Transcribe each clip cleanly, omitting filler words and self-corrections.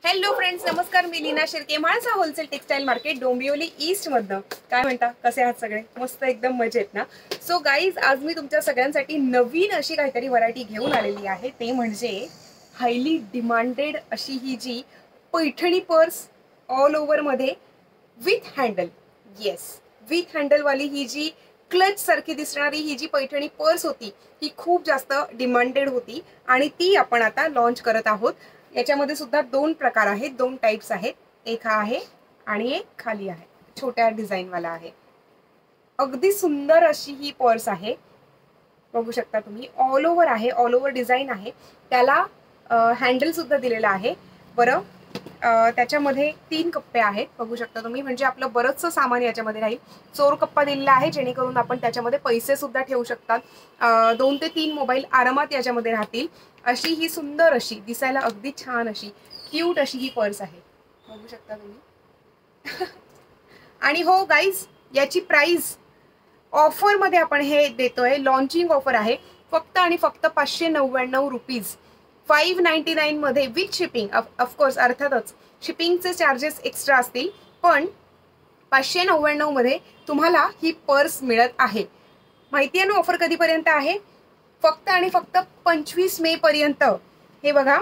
Hello friends, नमस्कार. मी Leena Shirke, Mhalsa wholesale textile market, Dombivli east मधनं. काय म्हणता, कसे आहात सगळे? मस्त, एकदम मजेत ना? सो गाईज, आज मी तुमच्या सगळ्यांसाठी नवीन अशी काहीतरी व्हरायटी घेऊन आलेली आहे. ते म्हणजे हायली डिमांडेड अशी ही जी पैठणी पर्स ऑल ओव्हर मध्ये with handle. Yes, with handle वाली ही जी क्लच सारखी दिसणारी ही जी पैठणी पर्स होती, ही खूप जास्त डिमांडेड होती आणि ती आपण आता लॉन्च करत आहोत. याच्यामध्ये सुद्धा दोन प्रकार आहेत, दोन टाइप्स आहेत. एक हा आहे आणि एक खाली आहे, छोट्या डिझाईन वाला आहे. अगदी सुंदर अशी ही पर्स आहे, बघू शकता तुम्ही. ऑल ओव्हर आहे, ऑल ओव्हर डिझाईन आहे. त्याला हँडल सुद्धा दिलेला आहे. बरं, त्याच्यामध्ये 3 कप्पे आहेत, बघू शकता तुम्ही. म्हणजे आपलं बरंचसं सामान याच्यामध्ये राहील. चोर कप्पा दिलेला आहे, जेणेकरून आपण त्याच्यामध्ये पैसे सुद्धा ठेवू शकतात. 2 ते 3 मोबाईल आरामात याच्यामध्ये राहतील. अशी ही सुंदर अशी दिसायला अगदी छान अशी क्यूट अशी ही पर्स आहे, बघू शकता तुम्ही. आणि हो गाईज, याची प्राइस ऑफर मध्ये आपण हे देतोय. लॉन्चिंग ऑफर आहे, फक्त आणि फक्त 599 रुपीज. 599 मध्ये विथ शिपिंग. ऑफकोर्स, अर्थातच शिपिंगचे चार्जेस एक्स्ट्रा असतील, पण 599 मध्ये तुम्हाला ही पर्स मिळत आहे. माहिती आहे ना ऑफर कधीपर्यंत आहे? फक्त आणि फक्त 25 मे पर्यंत. हे बघा,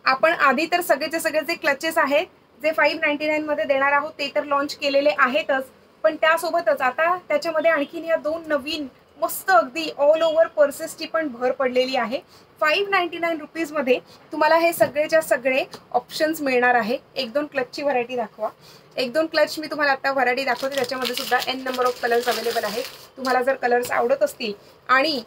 आपण आधी तर सगळेचे सगळे जे क्लचेस आहेत, जे 599 मध्ये देणार आहोत, ते तर लॉन्च केलेले आहेतच. पण त्यासोबतच आता त्याच्यामध्ये आणखीन या 2 नवीन मस्त अगदी ऑल ओव्हर पर्सेसची पण भर पडलेली आहे. 599 रुपीज मध्ये तुम्हाला हे सगळेच्या सगळे ऑप्शन्स मिळणार आहे. 1-2 क्लचची व्हरायटी दाखवा. 1-2 क्लच मी तुम्हाला आता व्हरायटी दाखवते. त्याच्यामध्ये सुद्धा n number of colours available आहेत. तुम्हाला जर कलर्स आवडत असतील आणि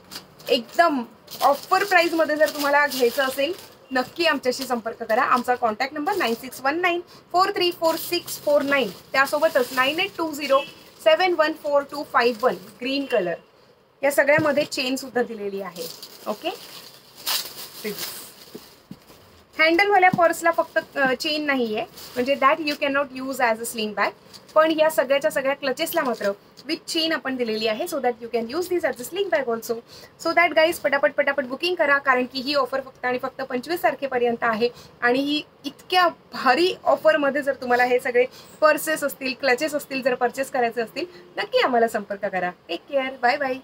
एकदम ऑफर प्राइस मध्ये जर तुम्हाला घ्यायचं असेल, नक्की आमच्याशी संपर्क करा. आमचा कॉन्टॅक्ट नंबर 9619434649. त्यासोबतच 9820714251 ग्रीन कलर. या सगळ्यामध्ये चेन सुद्धा दिलेली आहे. ओके, हँडलवाल्या पर्सला फक्त चेन नाहीये, म्हणजे that you can not use as a sling bag. पण या सगळ्याच्या सगळ्या क्लचेसला मात्र विथ चेन आपण दिलेली आहे, so that you can use this as a sling bag also. So that guys, पटापट बुकिंग करा, कारण की ही ऑफर फक्त आणि फक्त 25 तारखेपर्यंत आहे. आणि ही इतक्या भारी ऑफरमध्ये जर तुम्हाला हे सगळे पर्सेस असतील, क्लचेस असतील, जर परचेस करायचे असतील, नक्की आम्हाला संपर्क करा. Take care, bye bye.